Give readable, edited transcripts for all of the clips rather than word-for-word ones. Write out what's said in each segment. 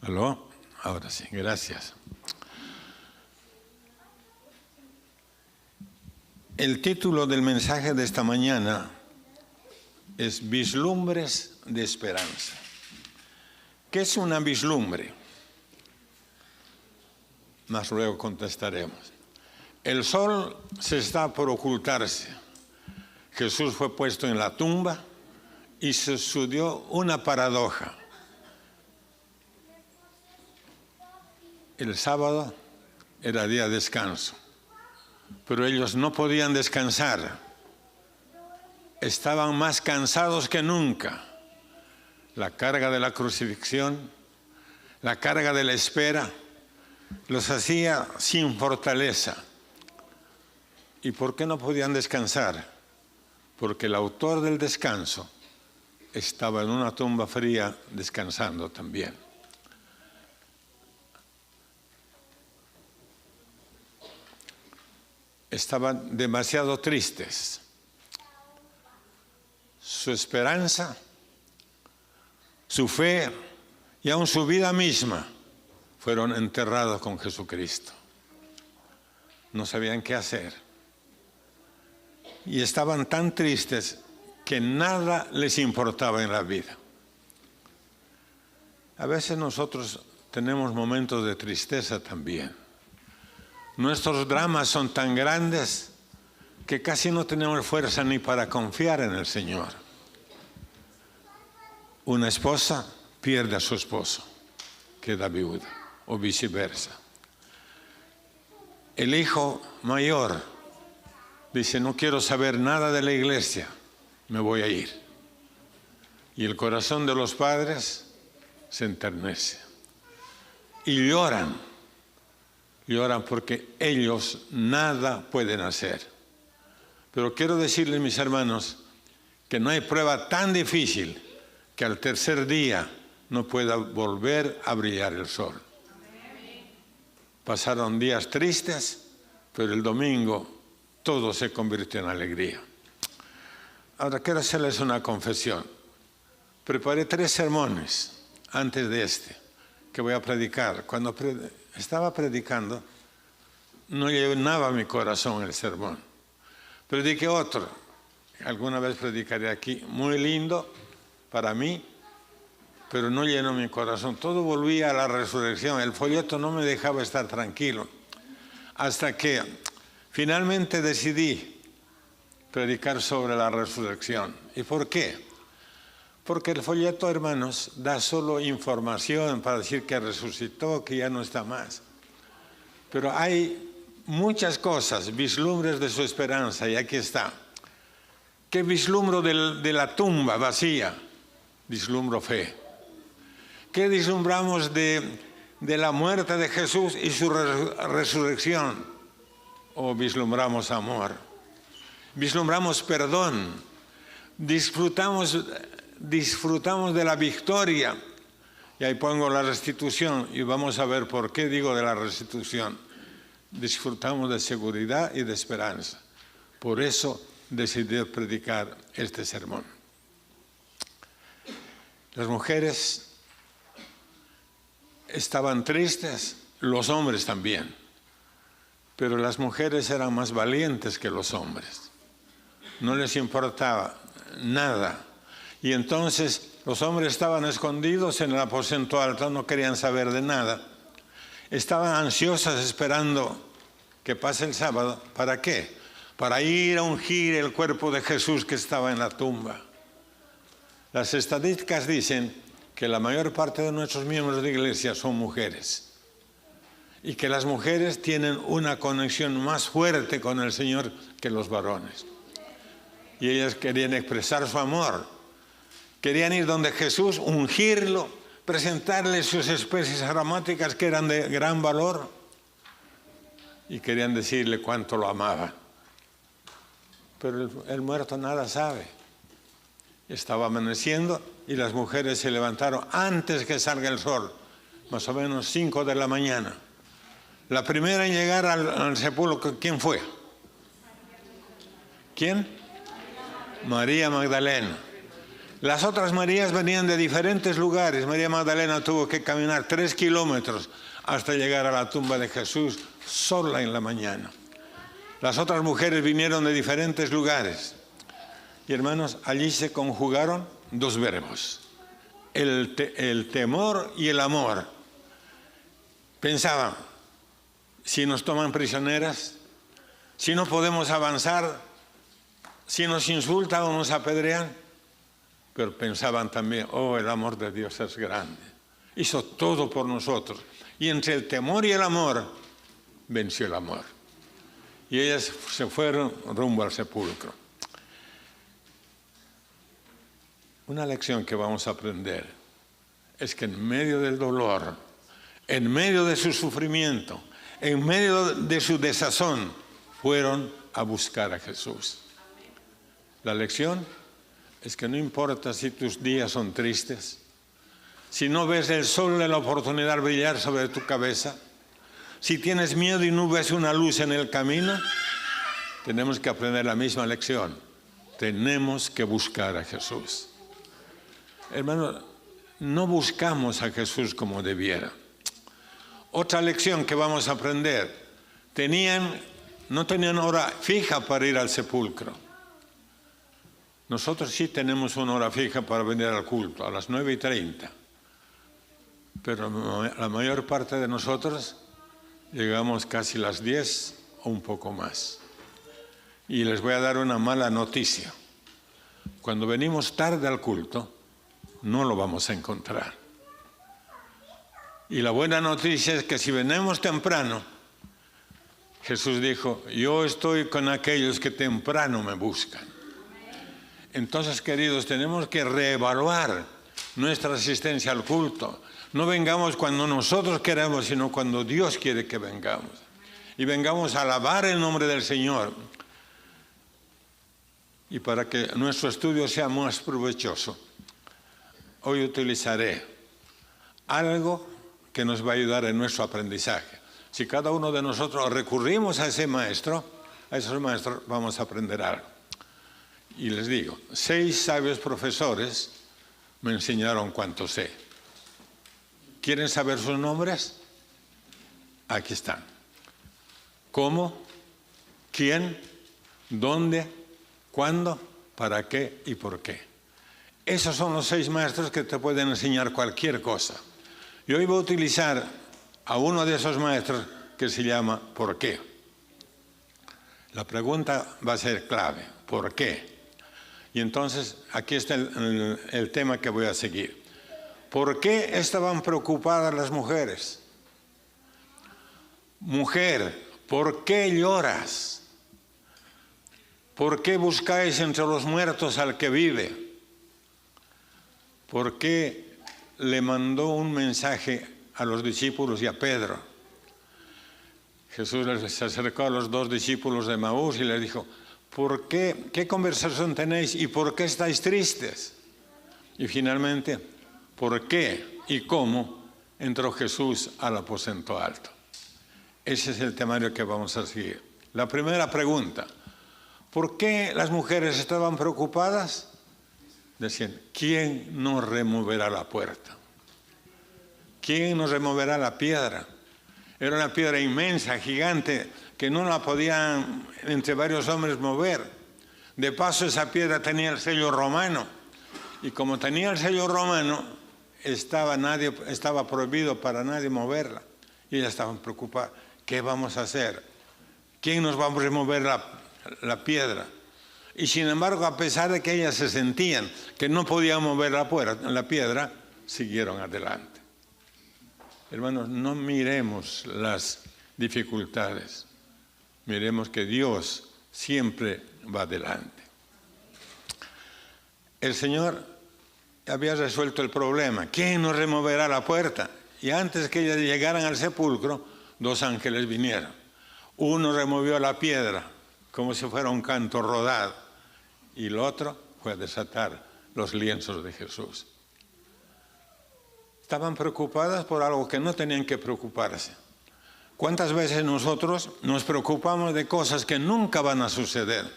¿Aló? Ahora sí, gracias. El título del mensaje de esta mañana es Vislumbres de Esperanza. ¿Qué es una vislumbre? Más luego contestaremos. El sol se está por ocultarse. Jesús fue puesto en la tumba y se sucedió una paradoja. El sábado era día de descanso, pero ellos no podían descansar. Estaban más cansados que nunca. La carga de la crucifixión, la carga de la espera, los hacía sin fortaleza. ¿Y por qué no podían descansar? Porque el autor del descanso estaba en una tumba fría descansando también. Estaban demasiado tristes. Su esperanza, su fe y aún su vida misma fueron enterrados con Jesucristo. No sabían qué hacer. Y estaban tan tristes que nada les importaba en la vida. A veces nosotros tenemos momentos de tristeza también. Nuestros dramas son tan grandes que casi no tenemos fuerza ni para confiar en el Señor. Una esposa pierde a su esposo, queda viuda, o viceversa. El hijo mayor dice, no quiero saber nada de la iglesia, me voy a ir. Y el corazón de los padres se enternece. Y lloran porque ellos nada pueden hacer. Pero quiero decirles, mis hermanos, que no hay prueba tan difícil que al tercer día no pueda volver a brillar el sol. Pasaron días tristes, pero el domingo todo se convirtió en alegría. Ahora quiero hacerles una confesión. Preparé 3 sermones antes de este que voy a predicar. Cuando estaba predicando, no llenaba mi corazón el sermón. Prediqué otro, alguna vez predicaré aquí, muy lindo para mí, pero no llenó mi corazón. Todo volvía a la resurrección. El folleto no me dejaba estar tranquilo. Hasta que finalmente decidí predicar sobre la resurrección. ¿Y por qué? Porque el folleto, hermanos, da solo información para decir que resucitó, que ya no está más. Pero hay muchas cosas, vislumbres de su esperanza, y aquí está. ¿Qué vislumbro de la tumba vacía? Vislumbro fe. ¿Qué vislumbramos de la muerte de Jesús y su resurrección? ¿O vislumbramos amor? Vislumbramos perdón. Disfrutamos de la victoria. Y ahí pongo la restitución y vamos a ver por qué digo de la restitución. Disfrutamos de seguridad y de esperanza. Por eso decidí predicar este sermón. Las mujeres estaban tristes, los hombres también. Pero las mujeres eran más valientes que los hombres. No les importaba nada. Y entonces los hombres estaban escondidos en el aposento alto, no querían saber de nada. Estaban ansiosas esperando que pase el sábado. ¿Para qué? Para ir a ungir el cuerpo de Jesús que estaba en la tumba. Las estadísticas dicen que la mayor parte de nuestros miembros de iglesia son mujeres. Y que las mujeres tienen una conexión más fuerte con el Señor que los varones. Y ellas querían expresar su amor. Querían ir donde Jesús, ungirlo, presentarle sus especies aromáticas que eran de gran valor y querían decirle cuánto lo amaban. Pero el muerto nada sabe. Estaba amaneciendo y las mujeres se levantaron antes que salga el sol, más o menos 5 de la mañana. La primera en llegar al sepulcro, ¿quién fue? ¿Quién? María Magdalena. Las otras Marías venían de diferentes lugares. María Magdalena tuvo que caminar 3 kilómetros hasta llegar a la tumba de Jesús sola en la mañana. Las otras mujeres vinieron de diferentes lugares. Y hermanos, allí se conjugaron 2 verbos, el temor y el amor. Pensaban, si nos toman prisioneras, si no podemos avanzar, si nos insultan o nos apedrean. Pero pensaban también, oh, el amor de Dios es grande. Hizo todo por nosotros. Y entre el temor y el amor, venció el amor. Y ellas se fueron rumbo al sepulcro. Una lección que vamos a aprender es que en medio del dolor, en medio de su sufrimiento, en medio de su desazón, fueron a buscar a Jesús. La lección es que no importa si tus días son tristes, si no ves el sol de la oportunidad brillar sobre tu cabeza, si tienes miedo y no ves una luz en el camino, tenemos que aprender la misma lección. Tenemos que buscar a Jesús. Hermanos, no buscamos a Jesús como debiera. Otra lección que vamos a aprender, no tenían hora fija para ir al sepulcro. Nosotros sí tenemos una hora fija para venir al culto, a las 9:30. Pero la mayor parte de nosotros llegamos casi a las 10 o un poco más. Y les voy a dar una mala noticia. Cuando venimos tarde al culto, no lo vamos a encontrar. Y la buena noticia es que si venimos temprano, Jesús dijo, yo estoy con aquellos que temprano me buscan. Entonces, queridos, tenemos que reevaluar nuestra asistencia al culto. No vengamos cuando nosotros queremos, sino cuando Dios quiere que vengamos. Y vengamos a alabar el nombre del Señor. Y para que nuestro estudio sea más provechoso, hoy utilizaré algo que nos va a ayudar en nuestro aprendizaje. Si cada uno de nosotros recurrimos a esos maestros, vamos a aprender algo. Y les digo, 6 sabios profesores me enseñaron cuánto sé. ¿Quieren saber sus nombres? Aquí están. ¿Cómo? ¿Quién? ¿Dónde? ¿Cuándo? ¿Para qué? ¿Y por qué? Esos son los 6 maestros que te pueden enseñar cualquier cosa. Y hoy voy a utilizar a uno de esos maestros que se llama ¿por qué? La pregunta va a ser clave. ¿Por qué? Y entonces, aquí está el tema que voy a seguir. ¿Por qué estaban preocupadas las mujeres? Mujer, ¿por qué lloras? ¿Por qué buscáis entre los muertos al que vive? ¿Por qué le mandó un mensaje a los discípulos y a Pedro? Jesús se acercó a los 2 discípulos de Emaús y les dijo, ¿por qué? ¿Qué conversación tenéis? ¿Y por qué estáis tristes? Y finalmente, ¿por qué y cómo entró Jesús al aposento alto? Ese es el temario que vamos a seguir. La primera pregunta, ¿por qué las mujeres estaban preocupadas? Decían, ¿quién nos removerá la puerta? ¿Quién nos removerá la piedra? Era una piedra inmensa, gigante, que no la podían entre varios hombres mover. De paso, esa piedra tenía el sello romano. Y como tenía el sello romano, estaba prohibido para nadie moverla. Y ellas estaban preocupadas. ¿Qué vamos a hacer? ¿Quién nos va a remover la piedra? Y sin embargo, a pesar de que ellas se sentían que no podían mover la piedra, siguieron adelante. Hermanos, no miremos las dificultades. Miremos que Dios siempre va adelante. El Señor había resuelto el problema. ¿Quién nos removerá la puerta? Y antes que ellas llegaran al sepulcro, 2 ángeles vinieron. Uno removió la piedra como si fuera un canto rodado y el otro fue a desatar los lienzos de Jesús. Estaban preocupadas por algo que no tenían que preocuparse. ¿Cuántas veces nosotros nos preocupamos de cosas que nunca van a suceder?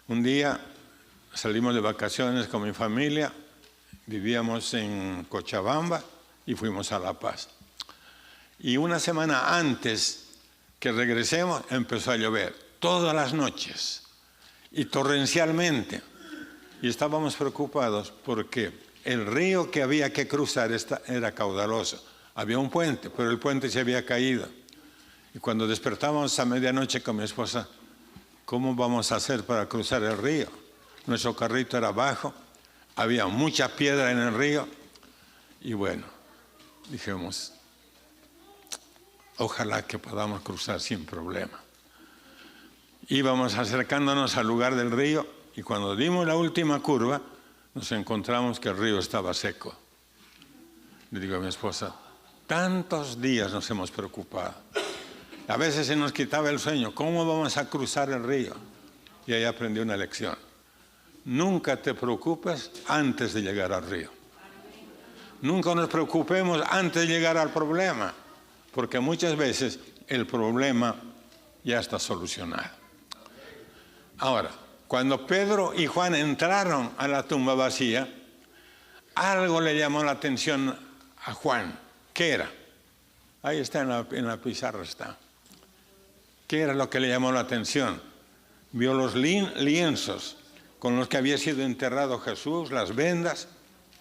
Un día salimos de vacaciones con mi familia, vivíamos en Cochabamba y fuimos a La Paz. Y una semana antes que regresemos empezó a llover, todas las noches y torrencialmente. Y estábamos preocupados porque el río que había que cruzar era caudaloso. Había un puente, pero el puente se había caído. Y cuando despertábamos a medianoche con mi esposa, ¿cómo vamos a hacer para cruzar el río? Nuestro carrito era bajo, había mucha piedra en el río. Y bueno, dijimos, ojalá que podamos cruzar sin problema. Íbamos acercándonos al lugar del río y cuando dimos la última curva, nos encontramos que el río estaba seco. Le digo a mi esposa, tantos días nos hemos preocupado. A veces se nos quitaba el sueño, ¿cómo vamos a cruzar el río? Y ahí aprendí una lección. Nunca te preocupes antes de llegar al río. Nunca nos preocupemos antes de llegar al problema, porque muchas veces el problema ya está solucionado. Ahora, cuando Pedro y Juan entraron a la tumba vacía, algo le llamó la atención a Juan. ¿Qué era? Ahí está, en la pizarra está. ¿Qué era lo que le llamó la atención? Vio los lienzos con los que había sido enterrado Jesús, las vendas,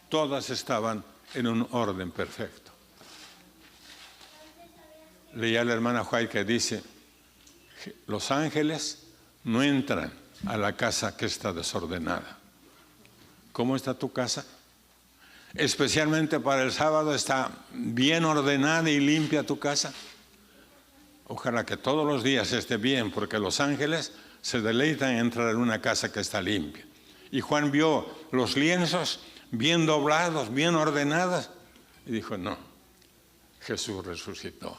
todas estaban en un orden perfecto. Leía a la hermana White que dice, los ángeles no entran a la casa que está desordenada. ¿Cómo está tu casa? Especialmente para el sábado, ¿está bien ordenada y limpia tu casa? Ojalá que todos los días esté bien, porque los ángeles se deleitan en entrar en una casa que está limpia. Y Juan vio los lienzos bien doblados, bien ordenados, y dijo, no, Jesús resucitó,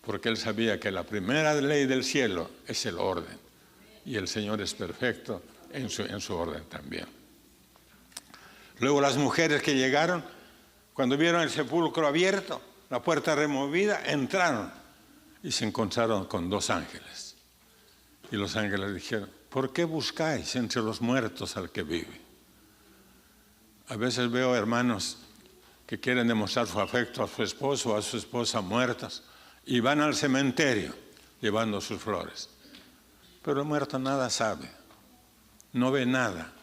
porque él sabía que la primera ley del cielo es el orden, y el Señor es perfecto en su orden también. Luego las mujeres que llegaron, cuando vieron el sepulcro abierto, la puerta removida, entraron y se encontraron con dos ángeles. Y los ángeles dijeron, ¿por qué buscáis entre los muertos al que vive? A veces veo hermanos que quieren demostrar su afecto a su esposo o a su esposa muertas y van al cementerio llevando sus flores. Pero el muerto nada sabe, no ve nada.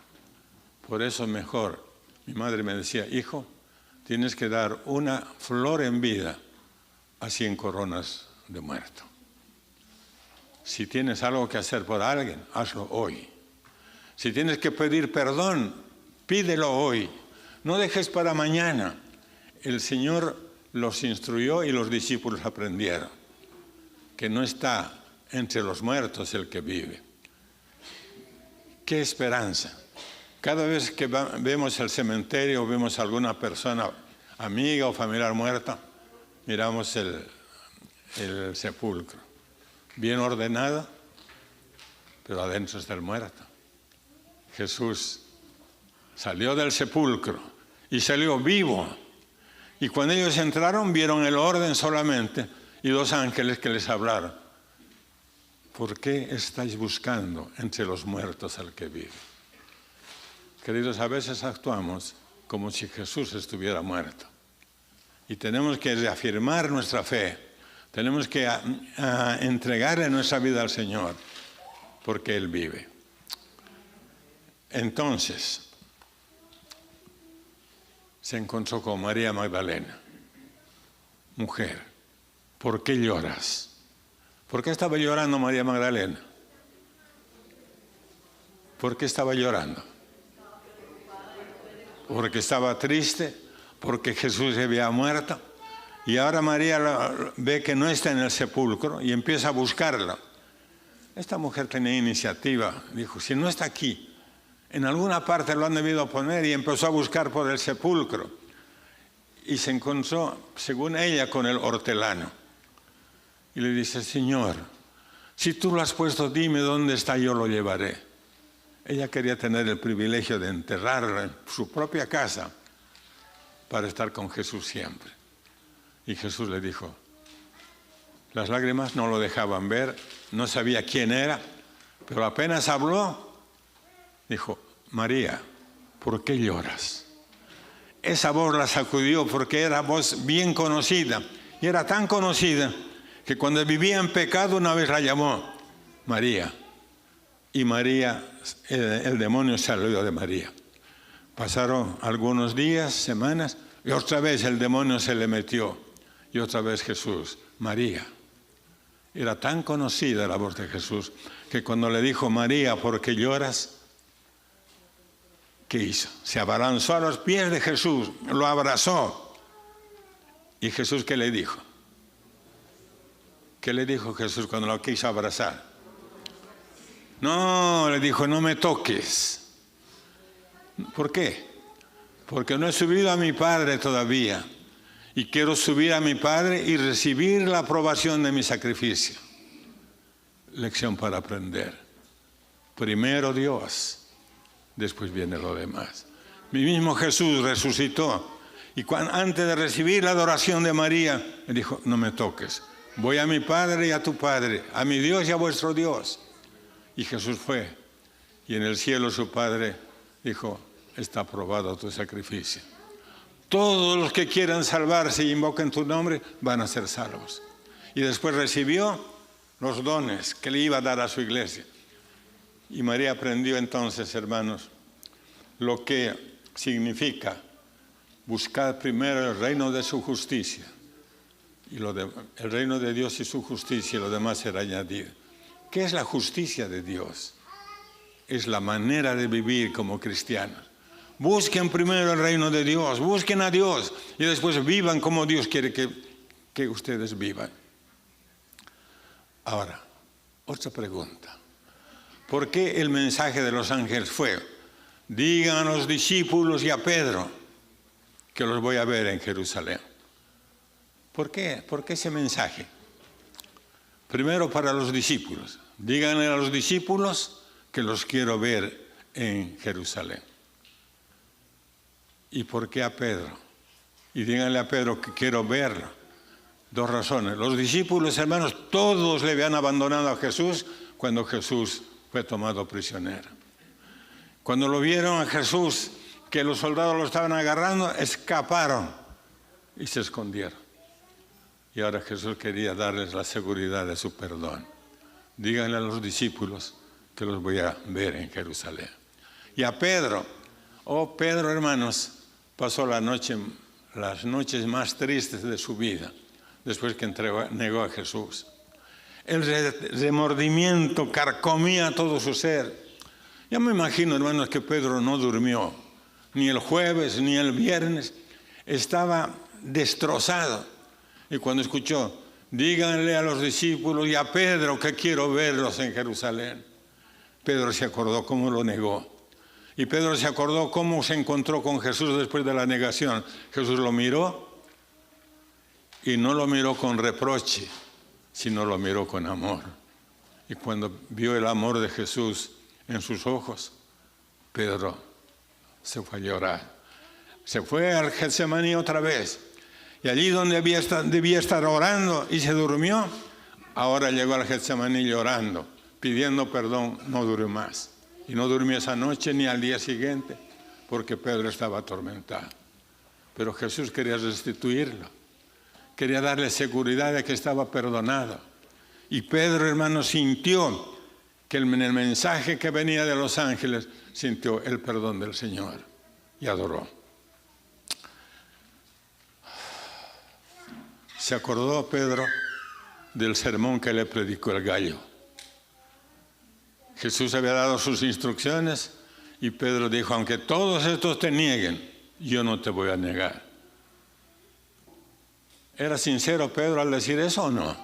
Por eso es mejor. Mi madre me decía, hijo, tienes que dar una flor en vida a 100 coronas de muerto. Si tienes algo que hacer por alguien, hazlo hoy. Si tienes que pedir perdón, pídelo hoy. No dejes para mañana. El Señor los instruyó y los discípulos aprendieron que no está entre los muertos el que vive. ¡Qué esperanza! Cada vez que vemos el cementerio o vemos a alguna persona amiga o familiar muerta, miramos el sepulcro. Bien ordenado, pero adentro está el muerto. Jesús salió del sepulcro y salió vivo. Y cuando ellos entraron, vieron el orden solamente y dos ángeles que les hablaron. ¿Por qué estáis buscando entre los muertos al que vive? Queridos, a veces actuamos como si Jesús estuviera muerto. Y tenemos que reafirmar nuestra fe. Tenemos que entregarle nuestra vida al Señor, porque Él vive. Entonces, se encontró con María Magdalena. Mujer, ¿por qué lloras? ¿Por qué estaba llorando María Magdalena? ¿Por qué estaba llorando? Porque estaba triste, porque Jesús se había muerto. Y ahora María ve que no está en el sepulcro y empieza a buscarlo. Esta mujer tenía iniciativa. Dijo, si no está aquí, en alguna parte lo han debido poner, y empezó a buscar por el sepulcro. Y se encontró, según ella, con el hortelano. Y le dice, Señor, si tú lo has puesto, dime dónde está, yo lo llevaré. Ella quería tener el privilegio de enterrarlo en su propia casa para estar con Jesús siempre. Y Jesús le dijo, las lágrimas no lo dejaban ver, no sabía quién era, pero apenas habló, dijo, María, ¿por qué lloras? Esa voz la sacudió porque era voz bien conocida. Y era tan conocida que cuando vivía en pecado una vez la llamó María. Y María, el demonio salió de María. Pasaron algunos días, semanas, y otra vez el demonio se le metió. Y otra vez Jesús, María. Era tan conocida la voz de Jesús que cuando le dijo, María, ¿por qué lloras? ¿Qué hizo? Se abalanzó a los pies de Jesús, lo abrazó. ¿Y Jesús qué le dijo? ¿Qué le dijo Jesús cuando lo quiso abrazar? No, le dijo, no me toques. ¿Por qué? Porque no he subido a mi Padre todavía. Y quiero subir a mi Padre y recibir la aprobación de mi sacrificio. Lección para aprender. Primero Dios. Después viene lo demás. Mi mismo Jesús resucitó. Y antes de recibir la adoración de María, le dijo, no me toques. Voy a mi Padre y a tu Padre, a mi Dios y a vuestro Dios. Y Jesús fue. Y en el cielo su Padre dijo, está aprobado tu sacrificio. Todos los que quieran salvarse y invoquen tu nombre van a ser salvos. Y después recibió los dones que le iba a dar a su iglesia. Y María aprendió entonces, hermanos, lo que significa buscar primero el reino de su justicia. Y el reino de Dios y su justicia, y lo demás será añadido. ¿Qué es la justicia de Dios? Es la manera de vivir como cristianos. Busquen primero el reino de Dios, busquen a Dios y después vivan como Dios quiere que ustedes vivan. Ahora, otra pregunta. ¿Por qué el mensaje de los ángeles fue, digan a los discípulos y a Pedro que los voy a ver en Jerusalén? ¿Por qué? ¿Por qué ese mensaje? Primero para los discípulos. Díganle a los discípulos que los quiero ver en Jerusalén. ¿Y por qué a Pedro? Y díganle a Pedro que quiero verlo. Dos razones. Los discípulos, hermanos, todos le habían abandonado a Jesús cuando Jesús fue tomado prisionero. Cuando lo vieron a Jesús, que los soldados lo estaban agarrando, escaparon y se escondieron. Y ahora Jesús quería darles la seguridad de su perdón. Díganle a los discípulos que los voy a ver en Jerusalén. Y a Pedro, oh Pedro, hermanos, pasó las noches más tristes de su vida, después que negó a Jesús. El remordimiento carcomía todo su ser. Yo me imagino, hermanos, que Pedro no durmió, ni el jueves, ni el viernes. Estaba destrozado. Y cuando escuchó, díganle a los discípulos y a Pedro que quiero verlos en Jerusalén. Pedro se acordó cómo lo negó. Y Pedro se acordó cómo se encontró con Jesús después de la negación. Jesús lo miró y no lo miró con reproche, sino lo miró con amor. Y cuando vio el amor de Jesús en sus ojos, Pedro se fue a llorar. Se fue al Getsemaní otra vez. Y allí donde debía estar orando y se durmió, ahora llegó al Getsemaní llorando, pidiendo perdón, no durmió más. Y no durmió esa noche ni al día siguiente, porque Pedro estaba atormentado. Pero Jesús quería restituirlo. Quería darle seguridad de que estaba perdonado. Y Pedro, hermano, sintió que en el mensaje que venía de los ángeles, sintió el perdón del Señor y adoró. Se acordó Pedro del sermón que le predicó el gallo. Jesús había dado sus instrucciones y Pedro dijo, aunque todos estos te nieguen, yo no te voy a negar. ¿Era sincero Pedro al decir eso o no?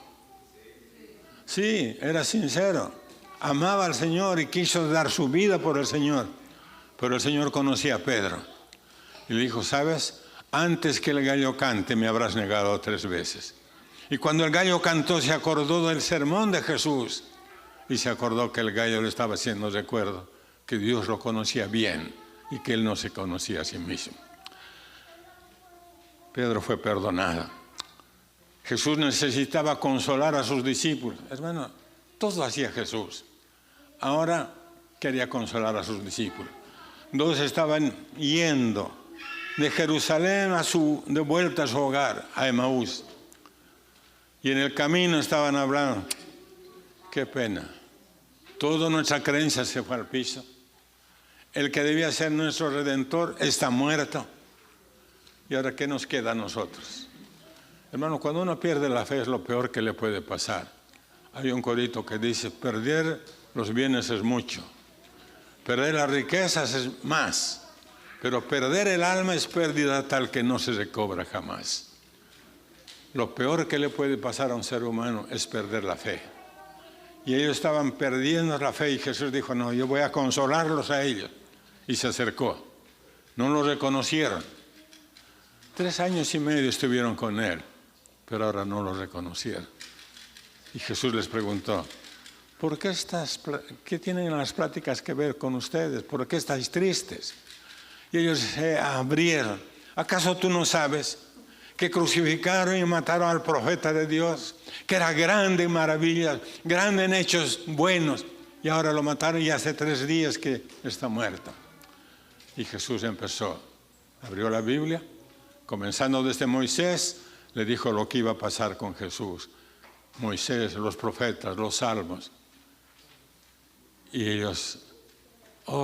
Sí, era sincero. Amaba al Señor y quiso dar su vida por el Señor. Pero el Señor conocía a Pedro. Y le dijo, ¿sabes? Antes que el gallo cante me habrás negado 3 veces. Y cuando el gallo cantó se acordó del sermón de Jesús. Y se acordó que el gallo le estaba haciendo recuerdo, que Dios lo conocía bien y que él no se conocía a sí mismo. Pedro fue perdonado. Jesús necesitaba consolar a sus discípulos. Hermano, todo hacía Jesús. Ahora quería consolar a sus discípulos. dos estaban yendo de Jerusalén de vuelta a su hogar, a Emaús. Y en el camino estaban hablando, qué pena, toda nuestra creencia se fue al piso. El que debía ser nuestro Redentor está muerto. ¿Y ahora qué nos queda a nosotros? Hermano, cuando uno pierde la fe es lo peor que le puede pasar. Hay un corito que dice, perder los bienes es mucho, perder las riquezas es más, pero perder el alma es pérdida tal que no se recobra jamás. Lo peor que le puede pasar a un ser humano es perder la fe. Y ellos estaban perdiendo la fe y Jesús dijo, no, yo voy a consolarlos a ellos. Y se acercó. No lo reconocieron. 3 años y medio estuvieron con él, pero ahora no lo reconocieron. Y Jesús les preguntó, ¿qué tienen las pláticas que ver con ustedes? ¿Por qué estáis tristes? Y ellos se abrieron. ¿Acaso tú no sabes que crucificaron y mataron al profeta de Dios, que era grande en maravillas, grande en hechos buenos, y ahora lo mataron y hace 3 días que está muerto? Y Jesús empezó, abrió la Biblia, comenzando desde Moisés, le dijo lo que iba a pasar con Jesús. Moisés, los profetas, los salmos. Y ellos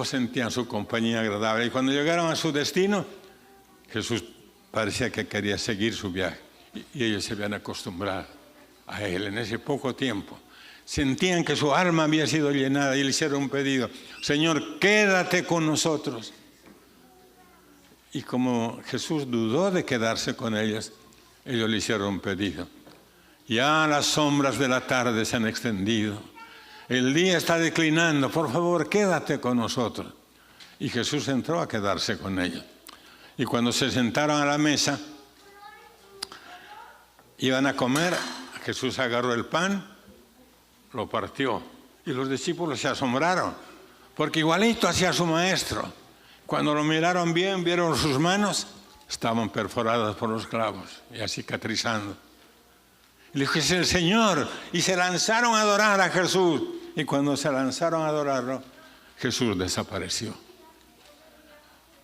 sentían su compañía agradable. Y cuando llegaron a su destino, Jesús parecía que quería seguir su viaje. Y ellos se habían acostumbrado a él en ese poco tiempo. Sentían que su alma había sido llenada y le hicieron un pedido. Señor, quédate con nosotros. Y como Jesús dudó de quedarse con ellos le hicieron un pedido. Ya las sombras de la tarde se han extendido. El día está declinando. Por favor, quédate con nosotros. Y Jesús entró a quedarse con ellos. Y cuando se sentaron a la mesa, iban a comer, Jesús agarró el pan, lo partió. Y los discípulos se asombraron, porque igualito hacía su maestro. Cuando lo miraron bien, vieron sus manos, estaban perforadas por los clavos, y cicatrizando. Y le dijo, es el Señor. Y se lanzaron a adorar a Jesús. Y cuando se lanzaron a adorarlo, Jesús desapareció.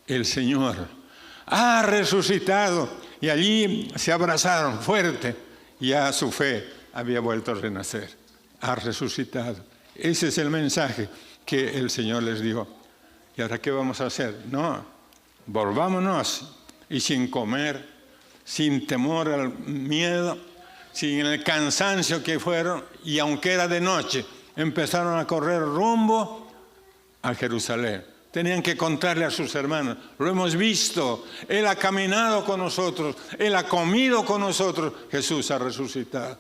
El Señor ha resucitado. Y allí se abrazaron fuerte. Ya su fe había vuelto a renacer. Ha resucitado. Ese es el mensaje que el Señor les dijo. ¿Y ahora qué vamos a hacer? No, volvámonos. Y sin comer, sin temor al miedo, sin el cansancio que fueron, y aunque era de noche, empezaron a correr rumbo a Jerusalén. Tenían que contarle a sus hermanos, lo hemos visto, Él ha caminado con nosotros, Él ha comido con nosotros, Jesús ha resucitado.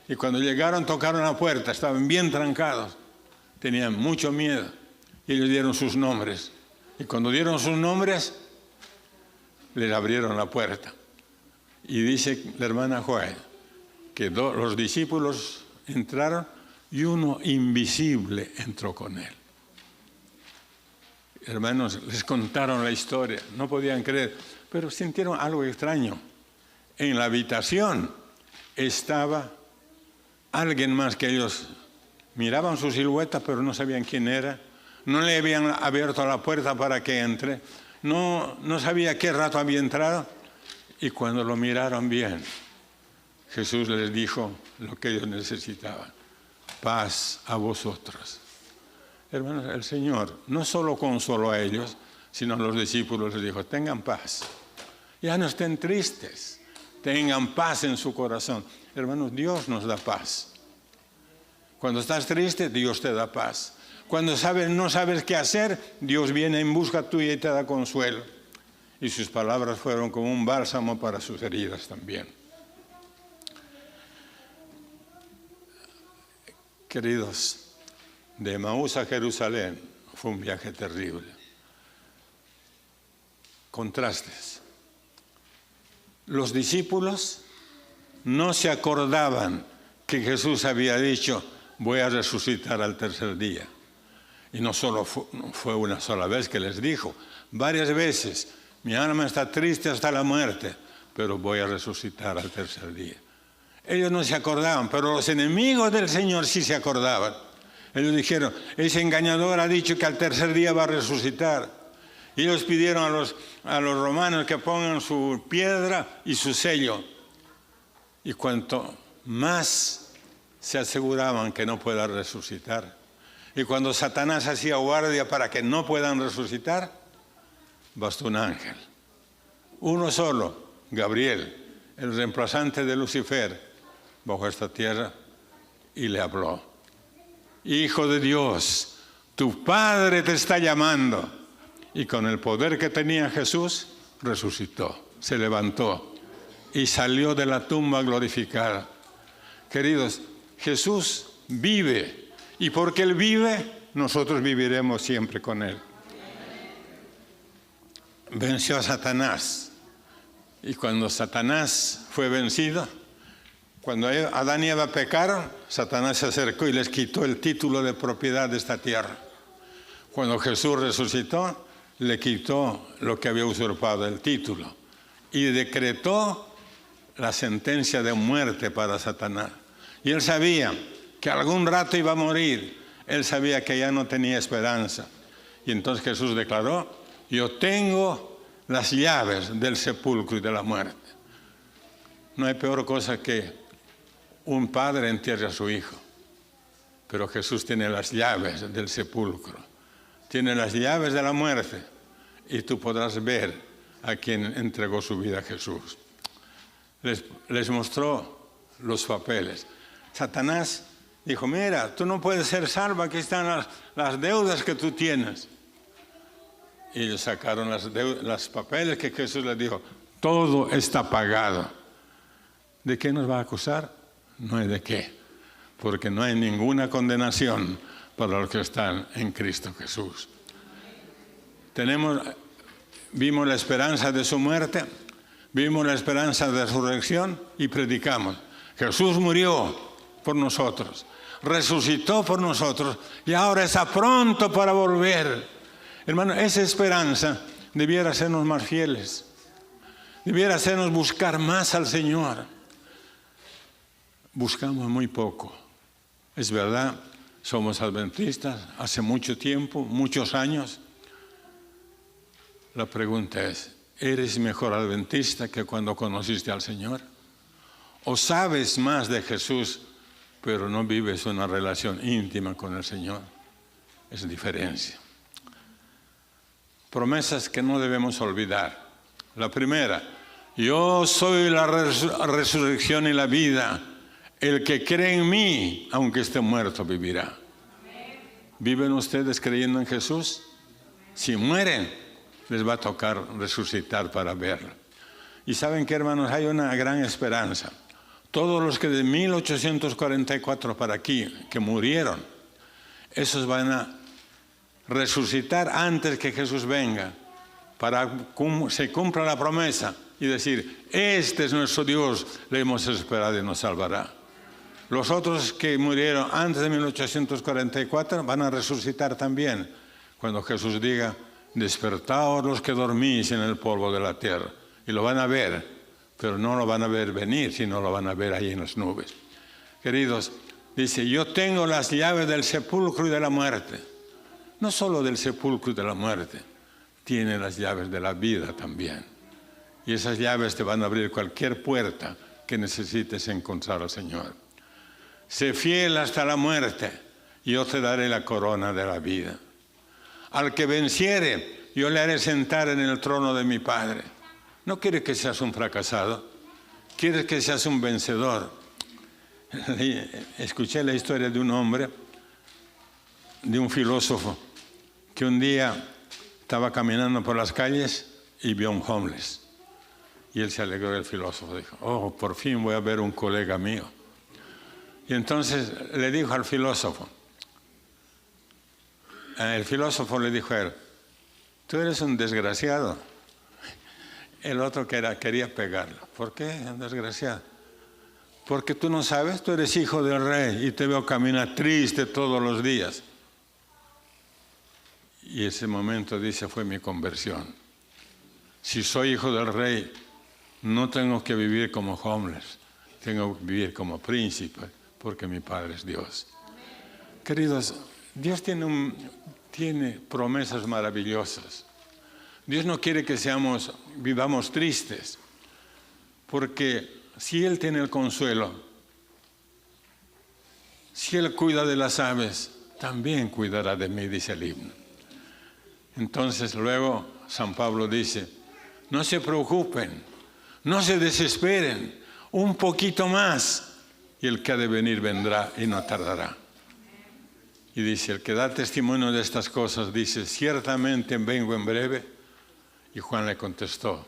Y cuando llegaron, tocaron la puerta, estaban bien trancados, tenían mucho miedo, y ellos dieron sus nombres. Y cuando dieron sus nombres, les abrieron la puerta. Y dice la hermana Joel, que los discípulos entraron y uno invisible entró con él. Hermanos, les contaron la historia, no podían creer, pero sintieron algo extraño. En la habitación estaba alguien más que ellos miraban su silueta, pero no sabían quién era. No le habían abierto la puerta para que entre. No sabía qué rato había entrado. Y cuando lo miraron bien, Jesús les dijo lo que ellos necesitaban. Paz a vosotros. Hermanos, el Señor no solo consoló a ellos, sino a los discípulos les dijo, tengan paz. Ya no estén tristes. Tengan paz en su corazón. Hermanos, Dios nos da paz. Cuando estás triste, Dios te da paz. Cuando no sabes qué hacer, Dios viene en busca tuya y te da consuelo. Y sus palabras fueron como un bálsamo para sus heridas también. Queridos, de Emaús a Jerusalén fue un viaje terrible. Contrastes. Los discípulos no se acordaban que Jesús había dicho, voy a resucitar al 3er día. Y no solo fue una sola vez que les dijo, varias veces, mi alma está triste hasta la muerte, pero voy a resucitar al 3er día. Ellos no se acordaban, pero los enemigos del Señor sí se acordaban. Ellos dijeron, ese engañador ha dicho que al 3er día va a resucitar. Y ellos pidieron a los romanos que pongan su piedra y su sello. Y cuanto más se aseguraban que no pueda resucitar, y cuando Satanás hacía guardia para que no puedan resucitar, bastó un ángel, uno solo, Gabriel, el reemplazante de Lucifer, bajo esta tierra, y le habló: Hijo de Dios, tu Padre te está llamando. Y con el poder que tenía Jesús, resucitó, se levantó y salió de la tumba glorificada. Queridos, Jesús vive, y porque Él vive, nosotros viviremos siempre con Él. Venció a Satanás, y cuando Satanás fue vencido, cuando Adán y Eva pecaron, Satanás se acercó y les quitó el título de propiedad de esta tierra. Cuando Jesús resucitó, le quitó lo que había usurpado, el título, y decretó la sentencia de muerte para Satanás. Y él sabía que algún rato iba a morir, él sabía que ya no tenía esperanza. Y entonces Jesús declaró: yo tengo las llaves del sepulcro y de la muerte. No hay peor cosa que un padre entierre a su hijo, pero Jesús tiene las llaves del sepulcro, tiene las llaves de la muerte, y tú podrás ver a quien entregó su vida a Jesús. Les mostró los papeles. Satanás dijo: mira, tú no puedes ser salvo, aquí están las deudas que tú tienes. Y ellos sacaron los papeles que Jesús les dijo: todo está pagado. ¿De qué nos va a acusar? No hay de qué, porque no hay ninguna condenación para los que están en Cristo Jesús. Vimos la esperanza de su muerte, vimos la esperanza de resurrección y predicamos: Jesús murió por nosotros, resucitó por nosotros y ahora está pronto para volver. Hermano, esa esperanza debiera hacernos más fieles, debiera hacernos buscar más al Señor. Buscamos muy poco. Es verdad, somos adventistas hace mucho tiempo, muchos años. La pregunta es: ¿eres mejor adventista que cuando conociste al Señor? ¿O sabes más de Jesús, pero no vives una relación íntima con el Señor? Es diferencia. Promesas que no debemos olvidar. La primera: yo soy la resurrección y la vida. El que cree en mí, aunque esté muerto, vivirá. ¿Viven ustedes creyendo en Jesús? Si mueren, les va a tocar resucitar para verlo. Y saben que, hermanos, hay una gran esperanza. Todos los que de 1844 para aquí, que murieron, esos van a resucitar antes que Jesús venga, para que se cumpla la promesa y decir: este es nuestro Dios, le hemos esperado y nos salvará. Los otros que murieron antes de 1844 van a resucitar también, cuando Jesús diga: despertaos los que dormís en el polvo de la tierra. Y lo van a ver, pero no lo van a ver venir, sino lo van a ver ahí en las nubes. Queridos, dice: yo tengo las llaves del sepulcro y de la muerte. No solo del sepulcro y de la muerte, tiene las llaves de la vida también. Y esas llaves te van a abrir cualquier puerta que necesites encontrar al Señor. Sé fiel hasta la muerte, y yo te daré la corona de la vida. Al que venciere, yo le haré sentar en el trono de mi Padre. No quiere que seas un fracasado, quiere que seas un vencedor. Escuché la historia de un hombre, de un filósofo, que un día estaba caminando por las calles y vio a un homeless. Y él se alegró, el filósofo dijo: oh, por fin voy a ver un colega mío. Y entonces le dijo al filósofo, el filósofo le dijo a él: tú eres un desgraciado. El otro quería pegarlo. ¿Por qué, desgraciado? Porque tú no sabes, tú eres hijo del rey y te veo caminar triste todos los días. Y ese momento, dice, fue mi conversión. Si soy hijo del rey, no tengo que vivir como homeless, tengo que vivir como príncipe, porque mi Padre es Dios. Queridos, Dios tiene promesas maravillosas. Dios no quiere que vivamos tristes, porque si Él tiene el consuelo, si Él cuida de las aves, también cuidará de mí, dice el himno. Entonces luego San Pablo dice, no se preocupen, no se desesperen, un poquito más, y el que ha de venir vendrá y no tardará. Y dice, el que da testimonio de estas cosas, dice, ciertamente vengo en breve. Y Juan le contestó,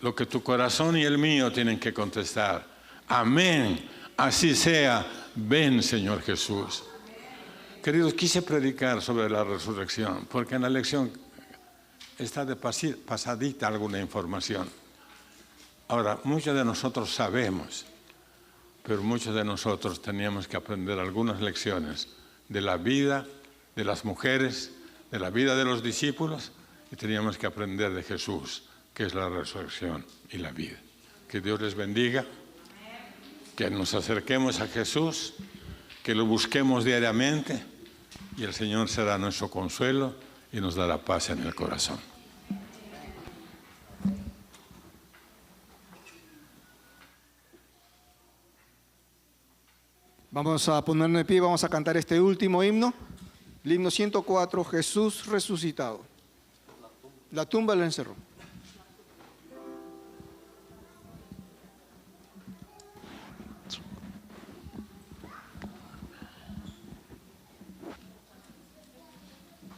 lo que tu corazón y el mío tienen que contestar, amén, así sea, ven Señor Jesús. Queridos, quise predicar sobre la resurrección, porque en la lección está de pasadita alguna información. Ahora, muchos de nosotros sabemos, pero muchos de nosotros teníamos que aprender algunas lecciones de la vida de las mujeres, de la vida de los discípulos, y teníamos que aprender de Jesús, que es la resurrección y la vida. Que Dios les bendiga, que nos acerquemos a Jesús, que lo busquemos diariamente, y el Señor será nuestro consuelo y nos dará paz en el corazón. Vamos a ponernos de pie, vamos a cantar este último himno, el himno 104, Jesús resucitado. La tumba lo encerró.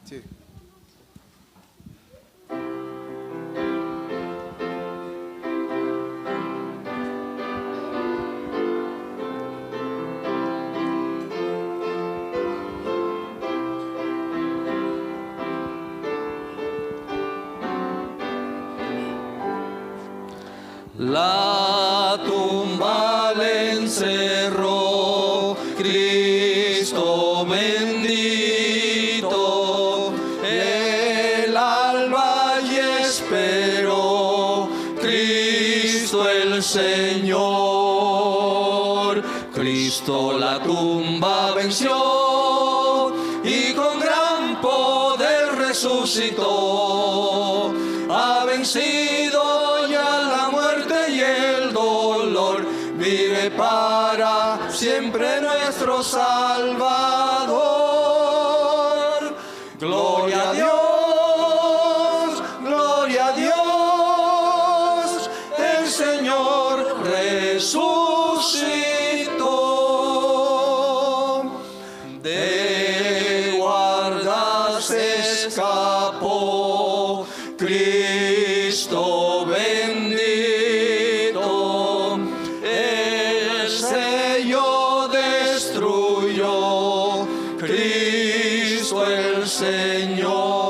Sí. La tumba le encerró, Cristo bendito, el alba y esperó, Cristo el Señor. Cristo la tumba venció y con gran poder resucitó. Ha vencido ya la muerte y el dolor, vive para siempre nuestro Salvador. Gloria a Dios, gloria a Dios, el Señor resucitó. De guardas escapó, Cristo bendito, el sello destruyó, Cristo el Señor.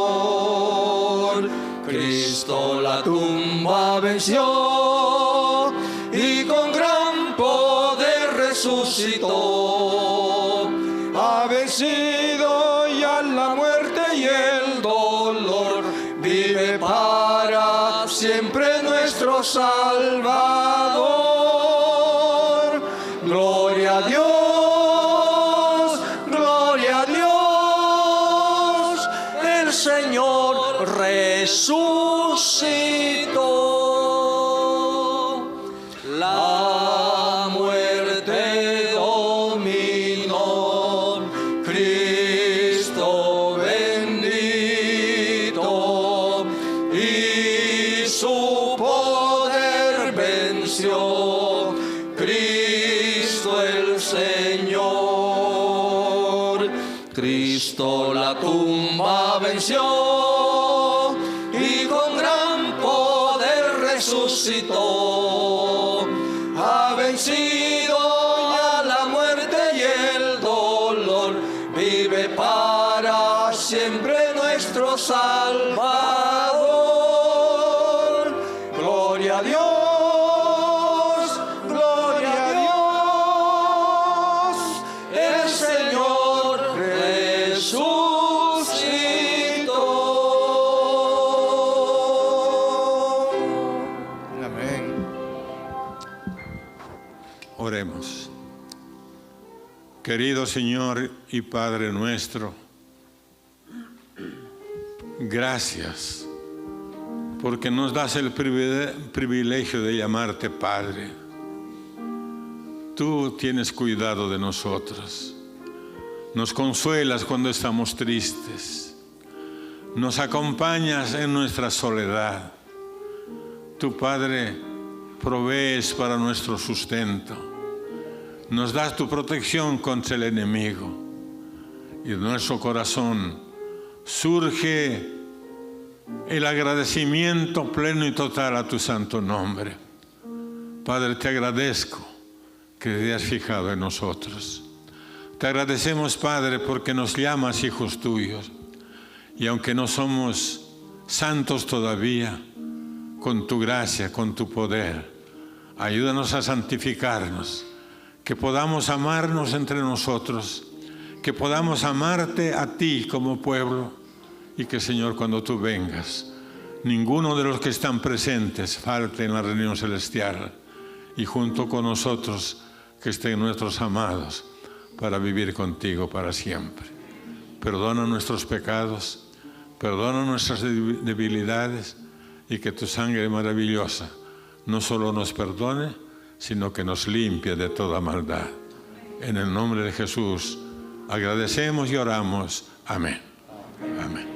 Cristo la tumba venció y con gran poder resucitó. Ha vencido ya la muerte y el dolor, vive para siempre nuestro Salvador. Gloria a Dios, gloria a Dios, el Señor resucitó. La muerte dominó, Cristo bendito, y su poder venció, Cristo el Señor. Cristo la tumba venció y con gran poder resucitó. Ha vencido ya la muerte y el dolor, vive para siempre nuestro Salvador. Gloria a Dios, gloria a Dios, el Señor resucitó. Amén. Oremos. Querido Señor y Padre nuestro, gracias porque nos das el privilegio de llamarte Padre. Tú tienes cuidado de nosotros. Nos consuelas cuando estamos tristes. Nos acompañas en nuestra soledad. Tu Padre, provees para nuestro sustento. Nos das tu protección contra el enemigo. Y de nuestro corazón surge el agradecimiento pleno y total a tu santo nombre. Padre, te agradezco que te has fijado en nosotros. Te agradecemos, Padre, porque nos llamas hijos tuyos. Y aunque no somos santos todavía, con tu gracia, con tu poder, ayúdanos a santificarnos, que podamos amarnos entre nosotros, que podamos amarte a ti como pueblo, y que, Señor, cuando tú vengas, ninguno de los que están presentes falte en la reunión celestial, y junto con nosotros que estén nuestros amados para vivir contigo para siempre. Perdona nuestros pecados, perdona nuestras debilidades, y que tu sangre maravillosa no solo nos perdone, sino que nos limpie de toda maldad. En el nombre de Jesús agradecemos y oramos. Amén. Amén.